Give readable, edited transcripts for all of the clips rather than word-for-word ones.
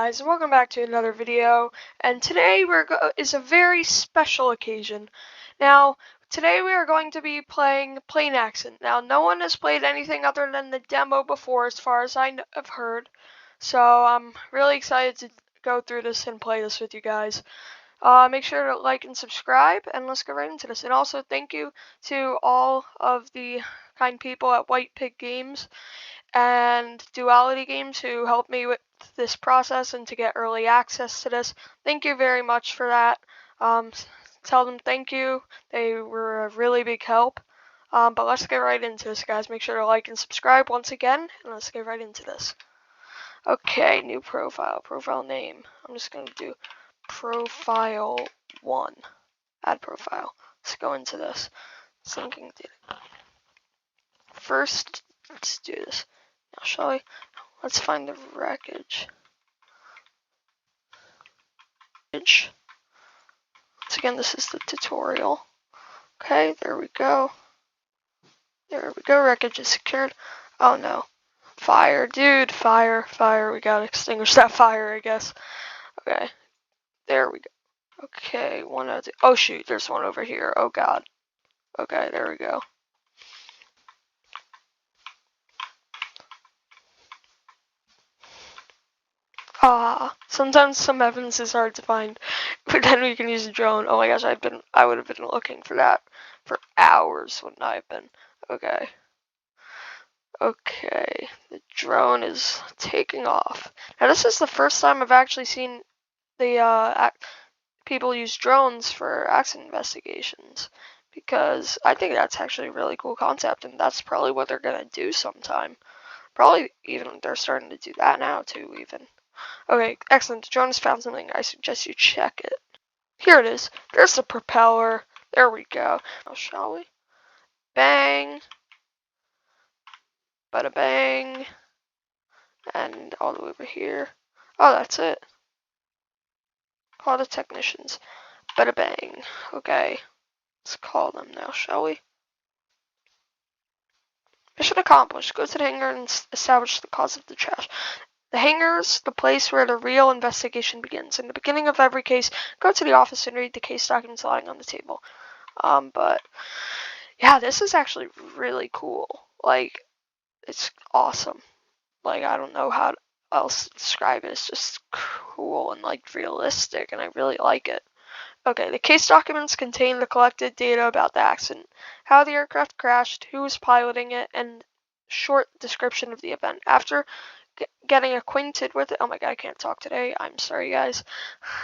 guys, and welcome back to another video. And today is a very special occasion. Now, today we are going to be playing Plane Accident. Now, no one has played anything other than the demo before, as far as I have heard. So I'm really excited to go through this and play this with you guys. Make sure to like and subscribe, and let's get right into this. And also, thank you to all of the kind people at White Pig Games and Duality Games who helped me with this process and to get early access to this. Thank you very much for that. Tell them thank you. They were a really big help. But let's get right into this, guys. Make sure to like and subscribe once again, and let's get right into this. Okay, new profile. Profile name. I'm just going to do profile 1. Add profile. Let's go into this. Syncing data. First, let's do this. Now, shall we? Let's find the wreckage. Once again, this is the tutorial. Okay, there we go. There we go. Wreckage is secured. Oh no. Fire, dude. Fire. We gotta extinguish that fire, I guess. Okay. There we go. Okay, one out of two. Oh shoot, there's one over here. Oh god. Okay, there we go. Sometimes some evidence is hard to find, but then we can use a drone. Oh my gosh, I would have been looking for that for hours, wouldn't I have been? Okay. Okay, the drone is taking off. Now this is the first time I've actually seen the people use drones for accident investigations, because I think that's actually a really cool concept, and that's probably what they're gonna do sometime. Probably even they're starting to do that now too, even. Okay, excellent. The drone has found something. I suggest you check it. Here it is. There's the propeller. There we go. Now, shall we? Bang. Bada bang. And all the way over here. Oh, that's it. Call the technicians. Bada bang. Okay. Let's call them now, shall we? Mission accomplished. Go to the hangar and establish the cause of the crash. The hangar is the place where the real investigation begins. In the beginning of every case, go to the office and read the case documents lying on the table. But yeah, this is actually really cool. Like, it's awesome. Like, I don't know how else to describe it. It's just cool and like realistic, and I really like it. Okay, the case documents contain the collected data about the accident, how the aircraft crashed, who was piloting it, and short description of the event. After getting acquainted with it. Oh my god, I can't talk today. I'm sorry, guys.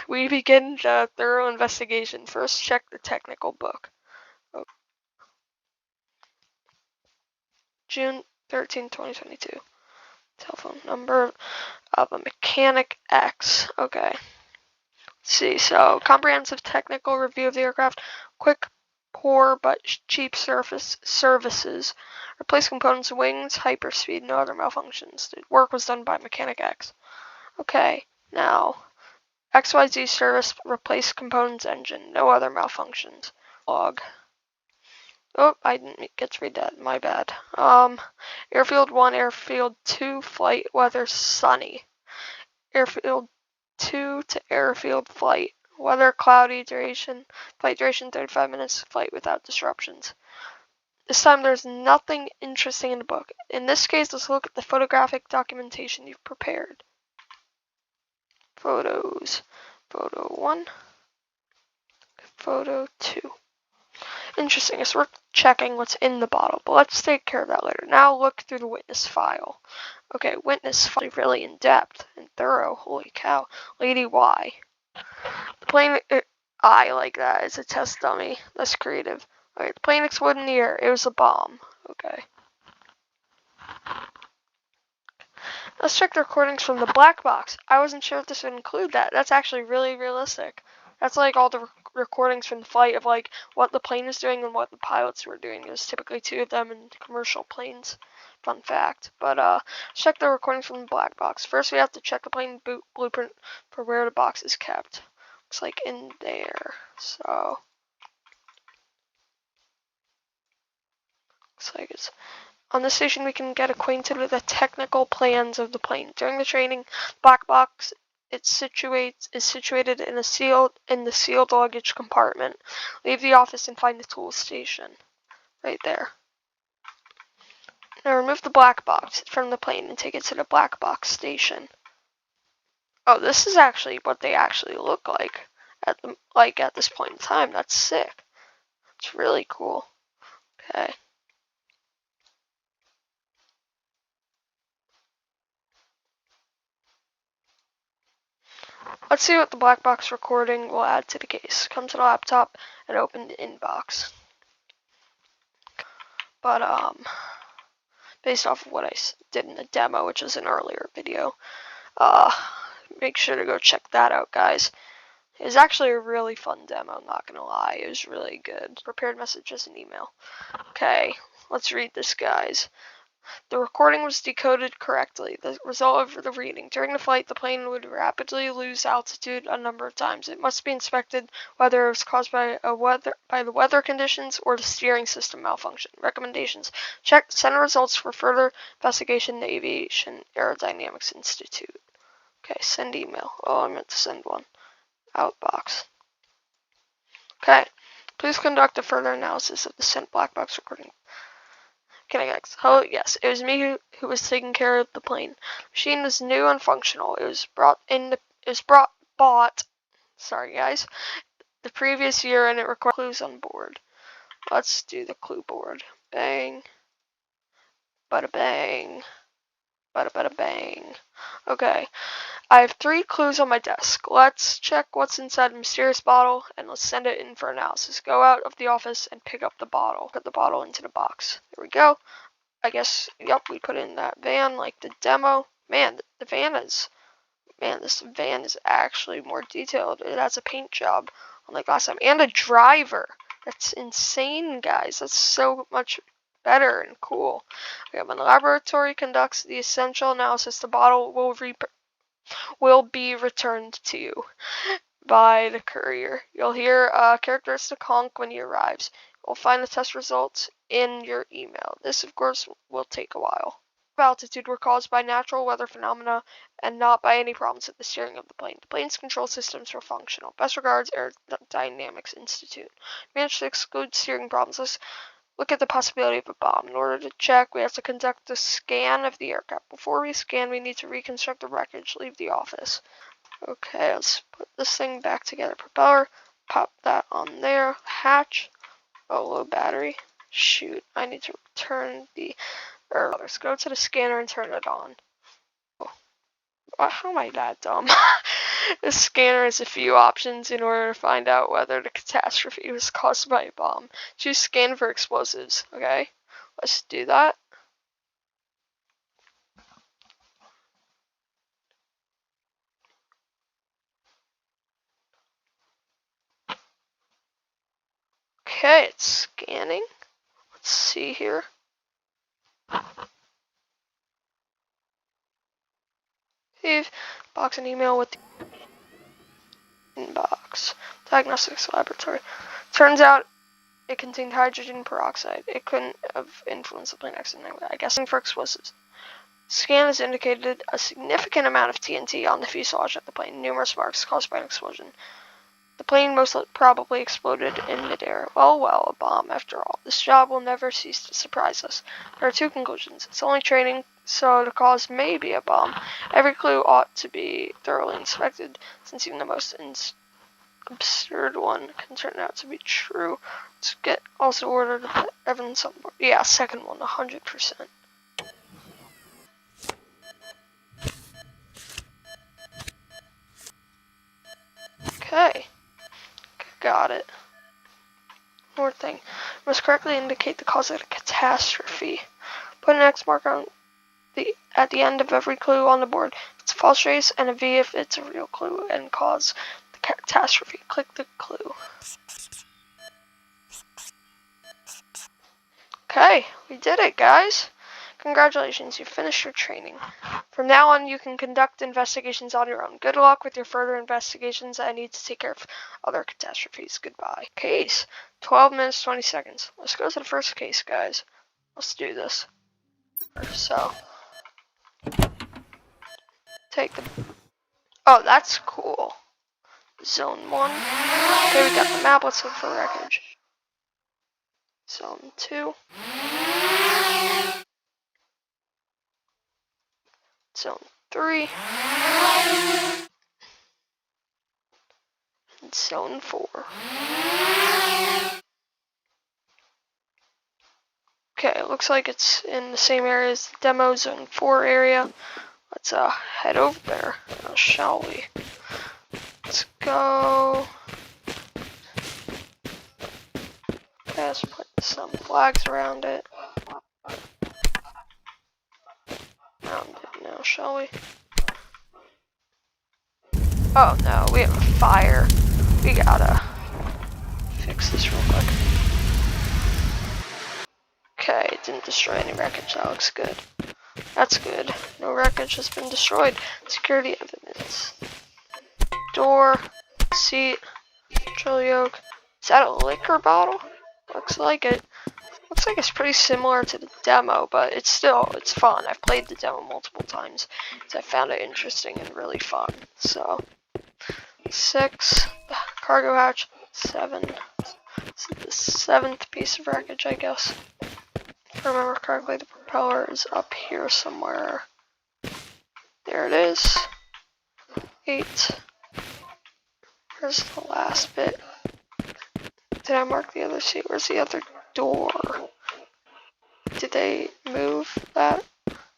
We begin the thorough investigation. First, check the technical book. Okay. June 13, 2022. Telephone number of a mechanic X. Okay. Let's see. So, comprehensive technical review of the aircraft. Quick, poor, but cheap services. Replace components, wings, hyperspeed, no other malfunctions. The work was done by Mechanic X. Okay, now, XYZ service, replace components, engine, no other malfunctions. Log. Oh, I didn't get to read that, my bad. Airfield 1, Airfield 2, flight weather sunny. Airfield 2 to airfield flight. Weather cloudy, duration, flight duration 35 minutes, flight without disruptions. This time there's nothing interesting in the book. In this case, let's look at the photographic documentation you've prepared. Photos. Photo 1. Photo 2. Interesting. It's worth checking what's in the bottle, but let's take care of that later. Now look through the witness file. Okay, witness file really in depth and thorough. Holy cow. Lady Y. The plane. I like that. It's a test dummy. That's creative. Alright, the plane exploded in the air. It was a bomb. Okay. Let's check the recordings from the black box. I wasn't sure if this would include that. That's actually really realistic. That's like all the recordings from the flight of like what the plane was doing and what the pilots were doing. There's typically 2 of them in commercial planes. Fun fact. But check the recordings from the black box. First, we have to check the plane blueprint for where the box is kept. Looks like in there. So looks like it's on this station. We can get acquainted with the technical plans of the plane. During the training, black box is situated in the sealed luggage compartment. Leave the office and find the tool station. Right there. Now remove the black box from the plane and take it to the black box station. Oh, this is actually what they actually look like at this point in time. That's sick. It's really cool. Okay. Let's see what the black box recording will add to the case. Come to the laptop and open the inbox. But based off of what I did in the demo, which is an earlier video, make sure to go check that out, guys. It was actually a really fun demo, I'm not gonna lie. It was really good. Prepared messages and email. Okay, let's read this, guys. The recording was decoded correctly. The result of the reading. During the flight, the plane would rapidly lose altitude a number of times. It must be inspected whether it was caused by the weather conditions or the steering system malfunction. Recommendations. Send results for further investigation to Aviation Aerodynamics Institute. Okay, send email. Oh, I meant to send one. Outbox. Okay. Please conduct a further analysis of the sent black box recording. Can I guess? Oh, yes. It was me who was taking care of the plane. The machine was new and functional. It was bought. Sorry, guys. The previous year, and it required clues on board. Let's do the clue board. Bang. Bada bang. Bada bada bang. Okay. I have 3 clues on my desk. Let's check what's inside the mysterious bottle, and let's send it in for analysis. Go out of the office and pick up the bottle. Put the bottle into the box. There we go. I guess, yep, we put it in that van like the demo. Man, the van is, man, this van is actually more detailed. It has a paint job unlike last time. And a driver. That's insane, guys. That's so much better and cool. Okay, when the laboratory conducts the essential analysis, the bottle will be returned to you by the courier. You'll hear a characteristic honk when he arrives. You'll find the test results in your email. This, of course, will take a while. Altitude were caused by natural weather phenomena and not by any problems with the steering of the plane. The plane's control systems were functional. Best regards, Aerodynamics Institute. Managed to exclude steering problems. Let's look at the possibility of a bomb. In order to check, we have to conduct a scan of the aircraft. Before we scan, we need to reconstruct the wreckage. Leave the office. Okay, let's put this thing back together. Propeller, pop that on there. Hatch. Oh, low battery. Shoot, I need to turn the... let's go to the scanner and turn it on. Oh, how am I that dumb? The scanner has a few options in order to find out whether the catastrophe was caused by a bomb. Choose scan for explosives. Okay, let's do that. Okay, it's scanning. Let's see here. Save box and email with the inbox. Diagnostics laboratory. Turns out it contained hydrogen peroxide. It couldn't have influenced the plane accident. I guess for explosives. Scan has indicated a significant amount of TNT on the fuselage of the plane. Numerous marks caused by an explosion. The plane most probably exploded in midair. Well, a bomb after all. This job will never cease to surprise us. There are 2 conclusions. It's only training, so the cause may be a bomb. Every clue ought to be thoroughly inspected, since even the most absurd one can turn out to be true. Let's get also ordered the evidence on board. Yeah, second one, 100%. Okay. Got it. More thing. Must correctly indicate the cause of the catastrophe. Put an X mark at the end of every clue on the board. If it's a false trace, and a V if it's a real clue and cause the catastrophe. Click the clue. Okay, we did it, guys. Congratulations, you finished your training. From now on, you can conduct investigations on your own. Good luck with your further investigations. I need to take care of other catastrophes. Goodbye. Case. 12 minutes, 20 seconds. Let's go to the first case, guys. Let's do this. So, take the... Oh, that's cool. Zone 1. Okay, we got the map. Let's look for wreckage. Zone 2. Zone 3. And Zone 4. Okay, it looks like it's in the same area as the demo, Zone 4 area. Let's head over there, shall we? Let's go. Let's put some flags around it. Now, shall we? Oh no, we have a fire. We gotta fix this real quick. Okay, it didn't destroy any wreckage. That looks good. That's good. No wreckage has been destroyed. Security evidence. Door, seat, control yoke. Is that a liquor bottle? Looks like it. Looks like it's pretty similar to the demo, but it's fun. I've played the demo multiple times because I found it interesting and really fun. So, 6, cargo hatch, 7. This is the 7th piece of wreckage, I guess. If I remember correctly, the propeller is up here somewhere. There it is. 8. Here's the last bit. Did I mark the other seat? Where's the other door? Did they move that?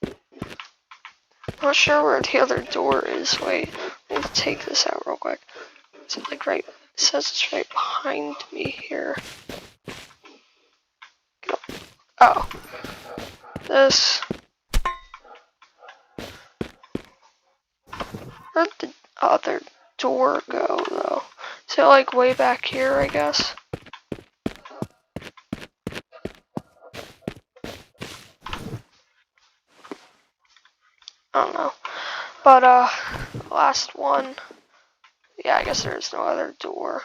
I'm not sure where the other door is. Wait, let me take this out real quick. Is it like right? It says it's right behind me here. Oh, this. Where'd the other door go though? Is it like way back here, I guess? I don't know. But last one. Yeah, I guess there's no other door.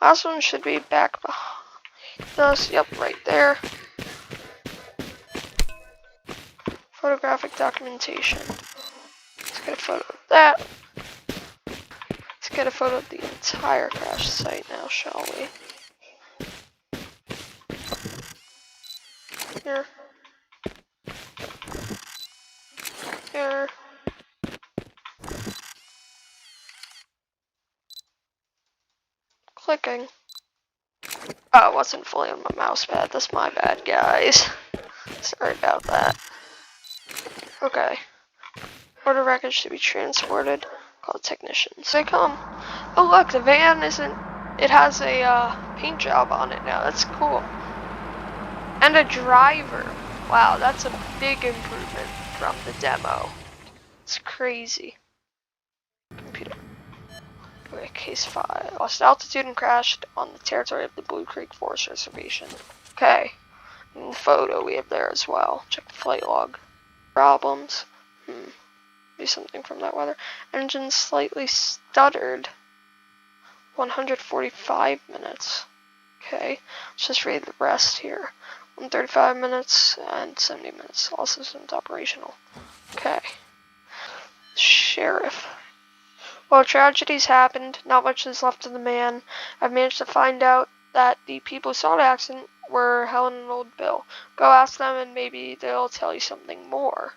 Last one should be back behind us. Yep, right there. Photographic documentation. Let's get a photo of that. Let's get a photo of the entire crash site now, shall we? Here. Here. Clicking. Oh, it wasn't fully on my mouse pad. That's my bad, guys. Sorry about that. Okay. Order wreckage to be transported. Call technicians. They come. Oh look, the van isn't. It has a paint job on it now. That's cool. And a driver. Wow, that's a big improvement from the demo. It's crazy. Computer. Okay, case 5. Lost altitude and crashed on the territory of the Blue Creek Forest Reservation. Okay. And the photo we have there as well. Check the flight log. Problems. Maybe something from that weather. Engine slightly stuttered. 145 minutes. Okay. Let's just read the rest here. 135 minutes and 70 minutes. All systems operational. Okay. Sheriff. While tragedies happened, not much is left of the man. I've managed to find out that the people who saw the accident were Helen and old Bill. Go ask them and maybe they'll tell you something more.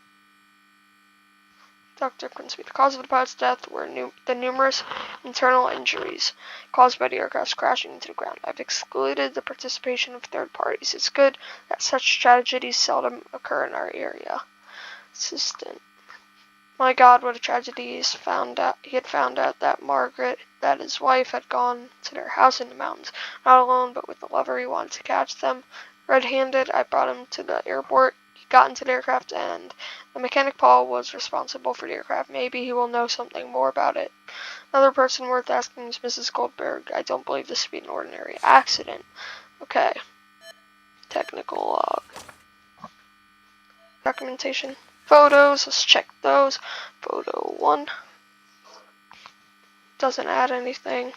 Dr. Quinsby. The cause of the pilot's death were the numerous internal injuries caused by the aircraft crashing into the ground. I've excluded the participation of third parties. It's good that such tragedies seldom occur in our area. Assistant. My God, what a tragedy. He had found out that Margaret, that his wife, had gone to their house in the mountains. Not alone, but with a lover. He wanted to catch them. Red-handed, I brought him to the airport. He got into the aircraft, and the mechanic Paul was responsible for the aircraft. Maybe he will know something more about it. Another person worth asking is Mrs. Goldberg. I don't believe this to be an ordinary accident. Okay. Technical log. Documentation. Photos. Let's check those. Photo 1. Doesn't add anything.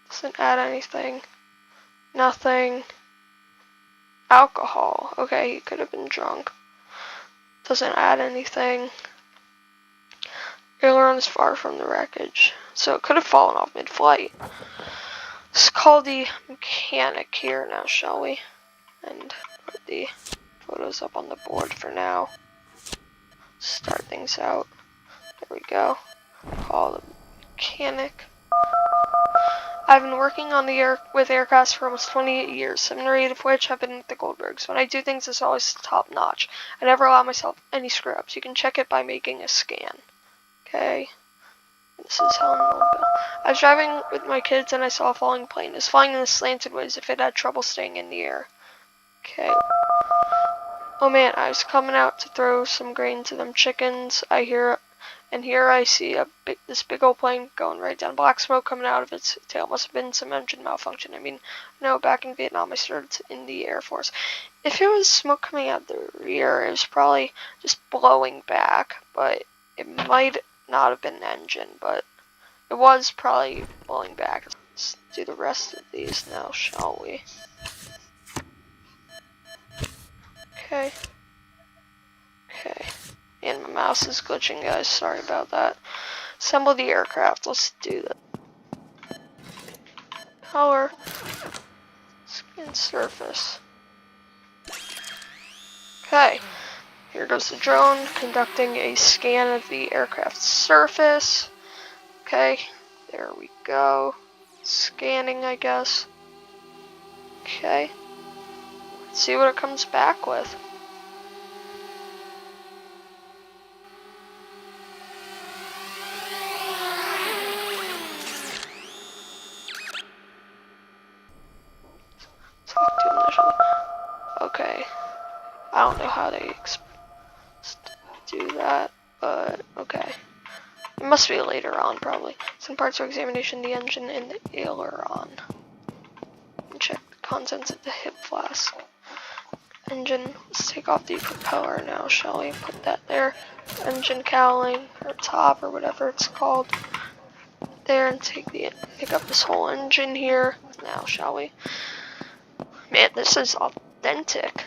Doesn't add anything. Nothing. Alcohol. Okay, he could have been drunk. Doesn't add anything. Aileron is far from the wreckage, so it could have fallen off mid-flight. Let's call the mechanic here now, shall we? And put the photos up on the board for now. Start things out. There we go. Call the mechanic. I've been working on with aircrafts for almost 28 years, 7 or 8 of which have been with the Goldbergs. When I do things, it's always top notch. I never allow myself any screw-ups. You can check it by making a scan. Okay. This is Helen Mobile. I was driving with my kids and I saw a falling plane. It was flying in a slanted way as if it had trouble staying in the air. Okay. Oh man, I was coming out to throw some grain to them chickens. Here I see this big old plane going right down. Black smoke coming out of its tail. Must have been some engine malfunction. I mean, no, back in Vietnam I served in the Air Force. If it was smoke coming out the rear, it was probably just blowing back, but it might not have been an engine, but it was probably blowing back. Let's do the rest of these now, shall we? Okay. Okay. And my mouse is glitching, guys. Sorry about that. Assemble the aircraft. Let's do that. Power. Skin surface. Okay. Here goes the drone conducting a scan of the aircraft's surface. Okay. There we go. Scanning, I guess. Okay. Let's see what it comes back with. Okay, I don't know how they do that, but okay. It must be later on, probably. Some parts for examination, the engine and the aileron. And check the contents of the hip flask. Engine, let's take off the propeller now, shall we? Put that there. Engine cowling, or top, or whatever it's called. There, and pick up this whole engine here. Now, shall we? Man, this is authentic.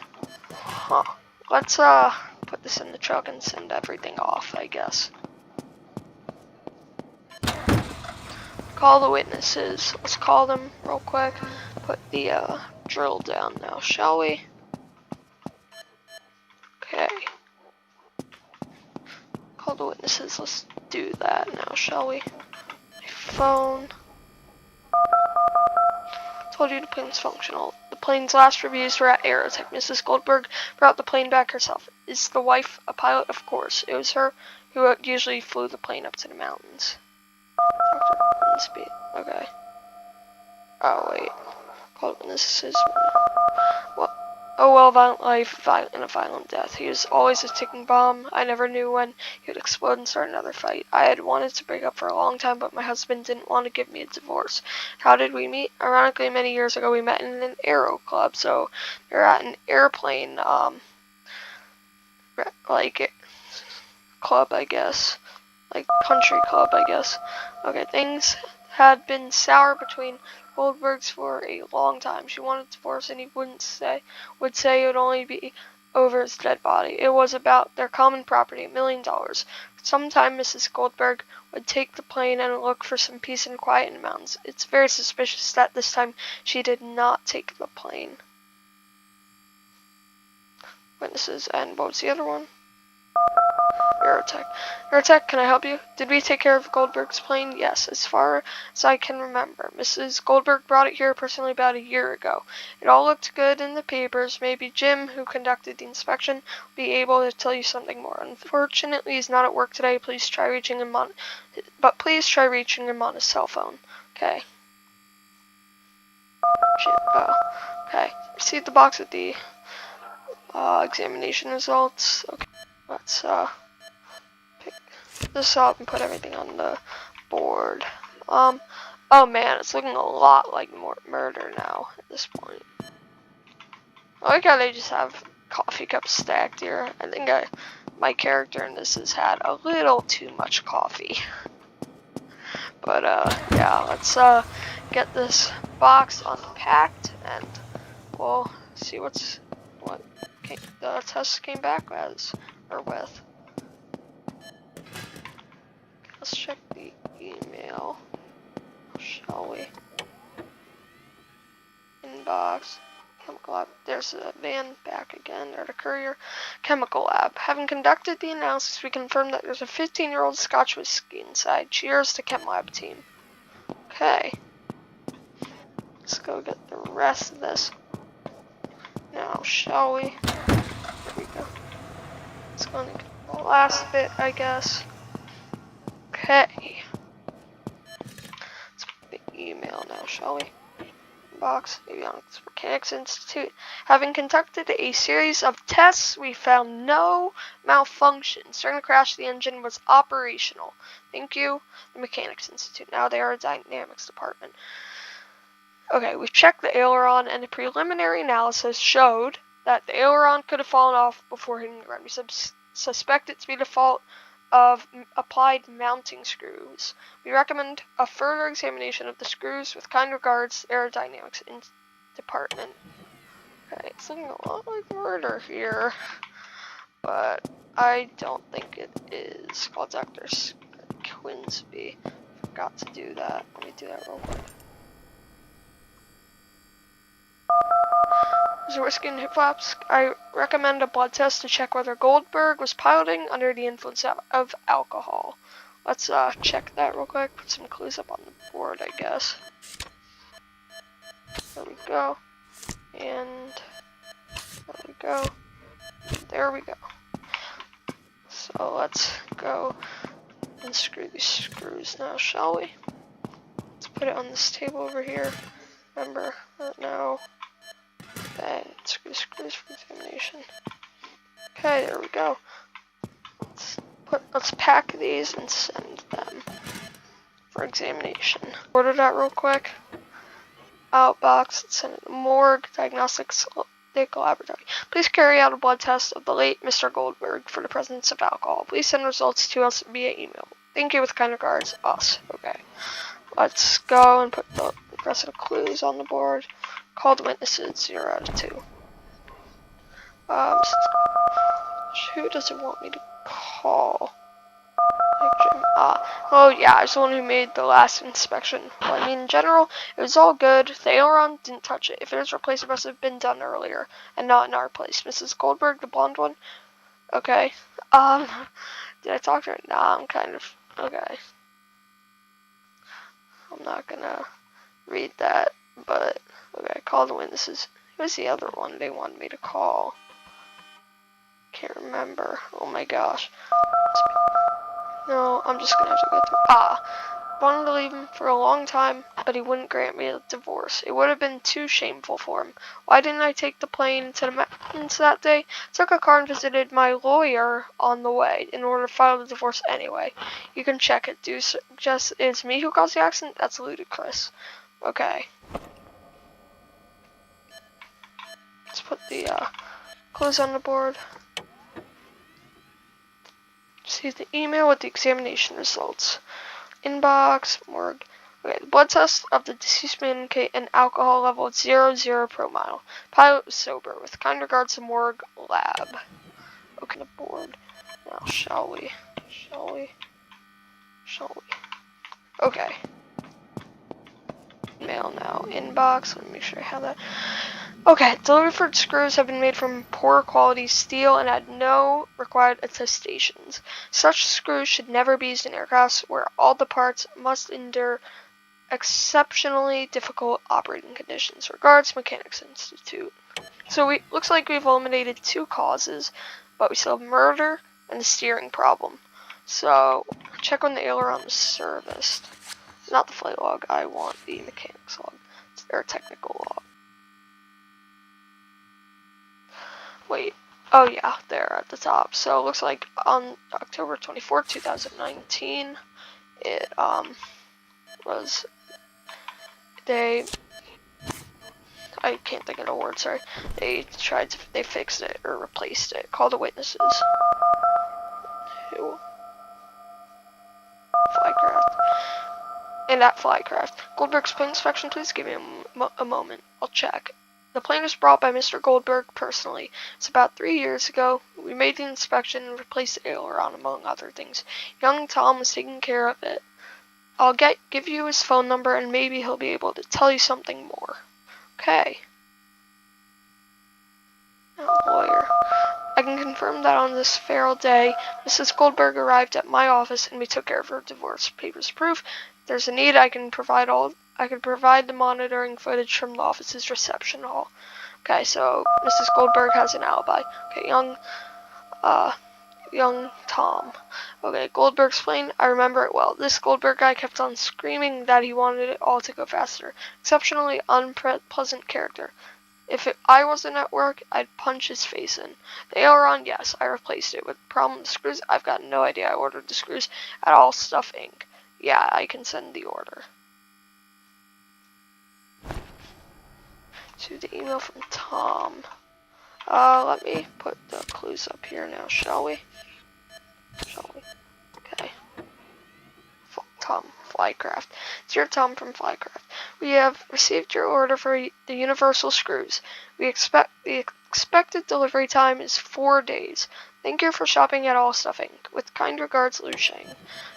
Huh. Let's put this in the truck and send everything off, I guess. Call the witnesses. Let's call them real quick. Put the drill down now, shall we? Okay. Call the witnesses. Let's do that now, shall we? My phone. Told you the plane's functional. The plane's last reviews were at Aerotech. Mrs. Goldberg brought the plane back herself. Is the wife a pilot? Of course. It was her who usually flew the plane up to the mountains. Okay. Oh, wait. Called witnesses. What? Oh, well, violent life, and a violent death. He was always a ticking bomb. I never knew when he would explode and start another fight. I had wanted to break up for a long time, but my husband didn't want to give me a divorce. How did we meet? Ironically, many years ago, we met in an aero club. So they're at an airplane, club, I guess. Like, country club, I guess. Okay, things had been sour between Goldbergs for a long time. She wanted a divorce, and he would say it would only be over his dead body. It was about their common property, $1 million. Sometime Mrs. Goldberg would take the plane and look for some peace and quiet in the mountains. It's very suspicious that this time she did not take the plane. Witnesses, and what was the other one? Aerotech. Aerotech, can I help you? Did we take care of Goldberg's plane? Yes, as far as I can remember. Mrs. Goldberg brought it here personally about a year ago. It all looked good in the papers. Maybe Jim, who conducted the inspection, will be able to tell you something more. Unfortunately, he's not at work today. Please try reaching him on his cell phone. Okay. Okay. Receive the box with the examination results. Okay. Let's pick this up and put everything on the board. Oh man, it's looking a lot like murder now at this point. I like how they just have coffee cups stacked here. I think my character in this has had a little too much coffee. But yeah, let's get this box unpacked and we'll see what the test came back with. shall we? Inbox. Chemical lab. There's a van back again. There's a courier. Chemical lab. Having conducted the analysis, we confirm that there's a 15-year-old Scotch whiskey inside. Cheers to Chem Lab team. Okay. Let's go get the rest of this. Now, shall we? There we go. Let's go and get the last bit, I guess. Okay. Let's put the email now, shall we? Box, Avionics Mechanics Institute. Having conducted a series of tests, we found no malfunctions. During the crash, the engine was operational. Thank you, the Mechanics Institute. Now they are a dynamics department. Okay, we've checked the aileron, and the preliminary analysis showed that the aileron could have fallen off before hitting the ground. We suspect it to be the fault of applied mounting screws. We recommend a further examination of the screws. With kind regards, Aerodynamics Department. Okay, it's looking a lot like murder here, but I don't think it is. Call Dr. Quinsby. Forgot to do that. Let me do that real quick. There's a whiskey and hip flaps. I recommend a blood test to check whether Goldberg was piloting under the influence of alcohol. Let's check that real quick. Put some clues up on the board, I guess. There we go. And there we go. There we go. So let's go and screw these screws now, shall we? Let's put it on this table over here. Remember that now. Okay, screws for examination. Okay, there we go. Let's pack these and send them for examination. Order that real quick. Outbox, let's send it to Morgue Diagnostics Laboratory. Please carry out a blood test of the late Mr. Goldberg for the presence of alcohol. Please send results to us via email. Thank you, with kind regards, us. Okay. Let's go and put the rest of the clues on the board. Called witnesses, 0 out of 2. Who does it want me to call? Oh yeah, I was the one who made the last inspection. Well, I mean, in general, it was all good. The aileron didn't touch it. If it was replaced, it must have been done earlier, and not in our place. Mrs. Goldberg, the blonde one? Okay. Did I talk to her? Nah, I'm kind of... Okay. I'm not gonna read that, but... Okay, call the witnesses. Who's the other one they wanted me to call? Can't remember. Oh my gosh. No, I'm just gonna have to go through. Wanted to leave him for a long time, but he wouldn't grant me a divorce. It would have been too shameful for him. Why didn't I take the plane to the mountains that day? Took a car and visited my lawyer on the way in order to file the divorce anyway. You can check it. Do you suggest it's me who caused the accident? That's ludicrous. Okay. Let's put the clues on the board. See the email with the examination results. Inbox, Morgue. Okay, the blood test of the deceased man indicate an alcohol level of 0.0 per mile. Pilot was sober. With kind regards to Morgue Lab. Okay, the board. Now, shall we? Okay. Mail now. Inbox. Let me make sure I have that. Okay, delivery for screws have been made from poor quality steel and had no required attestations. Such screws should never be used in aircrafts where all the parts must endure exceptionally difficult operating conditions. Regards, Mechanics Institute. So looks like we've eliminated 2 causes, but we still have murder and the steering problem. So check when the aileron was serviced. Not the flight log, I want the mechanics log. It's their technical log. Wait, oh yeah, there at the top. So it looks like on October 24th, 2019, it was I can't think of the word, sorry. They fixed it or replaced it. Call the witnesses. Who? Flycraft. And at Flycraft. Goldberg's plane inspection, please give me a moment. I'll check. The plane was brought by Mr. Goldberg personally. It's about 3 years ago. We made the inspection and replaced the aileron, among other things. Young Tom was taking care of it. I'll give you his phone number and maybe he'll be able to tell you something more. Okay. Now, lawyer. I can confirm that on this fatal day, Mrs. Goldberg arrived at my office and we took care of her divorce papers. Proof. If there's a need, I can provide the monitoring footage from the office's reception hall. Okay, so Mrs. Goldberg has an alibi. Okay, young Tom. Okay, Goldberg explained. I remember it well. This Goldberg guy kept on screaming that he wanted it all to go faster. Exceptionally unpleasant character. If I wasn't at work, I'd punch his face in. The aileron, yes, I replaced it. With the problem with the screws, I've got no idea. I ordered the screws at All Stuff Inc. Yeah, I can send the order. To the email from Tom. Let me put the clues up here now, shall we? Okay. Tom, Flycraft. Dear Tom from Flycraft, we have received your order for the universal screws. The expected delivery time is 4 days. Thank you for shopping at All Stuff Inc. With kind regards, Liu Shang.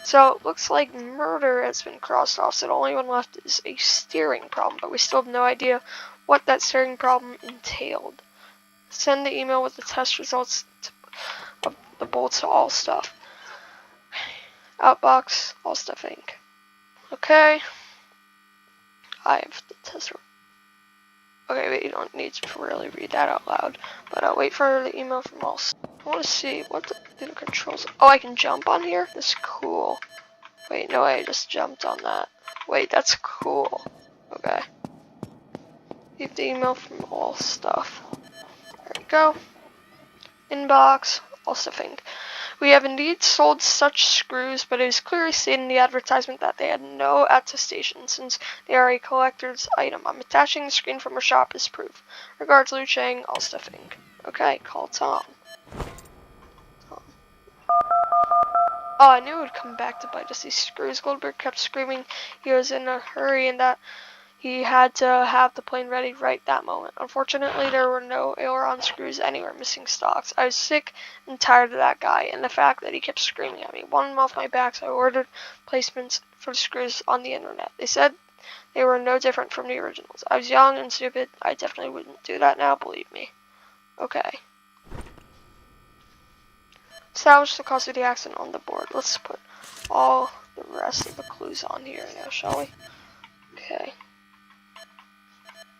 So, it looks like murder has been crossed off, so the only one left is a steering problem, but we still have no idea what that steering problem entailed. Send the email with the test results of the bolts to All Stuff. Outbox, All Stuff Inc. Okay. I have the test. Okay, wait, you don't need to really read that out loud. But I'll wait for the email from All Stuff. I want to see what the controls. Oh, I can jump on here? That's cool. Wait, no, I just jumped on that. Wait, that's cool. Okay. Leave the email from All Stuff. There we go. Inbox, All Stuff Inc. We have indeed sold such screws, but it is clearly stated in the advertisement that they had no attestation since they are a collector's item. I'm attaching the screen from our shop as proof. Regards, Liu Chang, All Stuff Inc. Okay, call Tom. Oh, I knew it would come back to bite us. These screws. Goldberg kept screaming he was in a hurry and that he had to have the plane ready right that moment. Unfortunately, there were no aileron screws anywhere, missing stocks. I was sick and tired of that guy and the fact that he kept screaming at me. Wanted him off my back, so I ordered placements for the screws on the internet. They said they were no different from the originals. I was young and stupid. I definitely wouldn't do that now, believe me. Okay. Establish the cause of the accident on the board. Let's put all the rest of the clues on here now, shall we? Okay.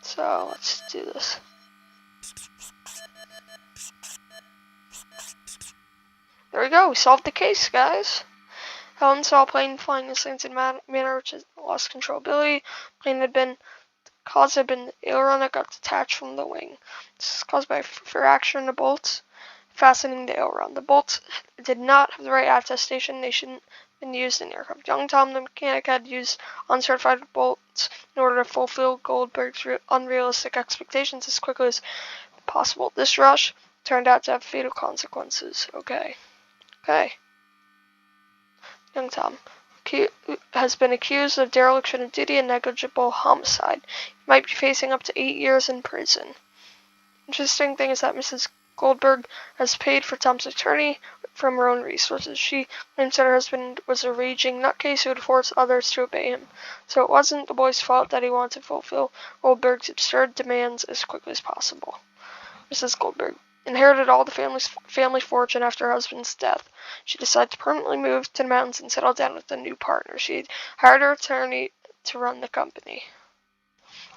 So, let's do this. There we go, we solved the case, guys. Helen saw a plane flying in a slanted manner which has lost controllability. Cause had been the aileron that got detached from the wing. This is caused by a fracture in the bolts fastening the aileron. The bolts did not have the right attestation. They shouldn't have been used in aircraft. Young Tom, the mechanic, had used uncertified bolts in order to fulfill Goldberg's unrealistic expectations as quickly as possible. This rush turned out to have fatal consequences. Okay. Young Tom has been accused of dereliction of duty and negligible homicide. He might be facing up to 8 years in prison. Interesting thing is that Mrs. Goldberg has paid for Tom's attorney from her own resources. She claims that her husband was a raging nutcase who would force others to obey him. So it wasn't the boy's fault that he wanted to fulfill Goldberg's absurd demands as quickly as possible. Mrs. Goldberg inherited all the family fortune after her husband's death. She decided to permanently move to the mountains and settle down with a new partner. She hired her attorney to run the company.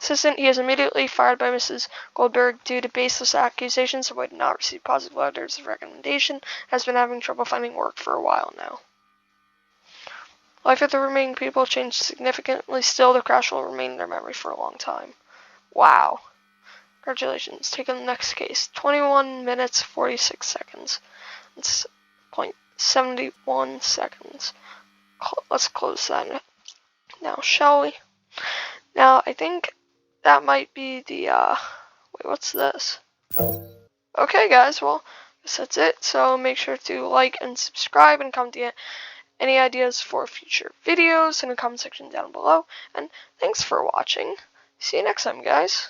He is immediately fired by Mrs. Goldberg due to baseless accusations and would not receive positive letters of recommendation. Has been having trouble finding work for a while now. Life of the remaining people changed significantly. Still, the crash will remain in their memory for a long time. Wow. Congratulations. Take on the next case. 21 minutes, 46 seconds. It's 0.71 seconds. Let's close that now, shall we? Now, I think that might be the, wait, what's this? Okay, guys, well, I guess that's it. So make sure to like and subscribe and comment any ideas for future videos in the comment section down below. And thanks for watching. See you next time, guys.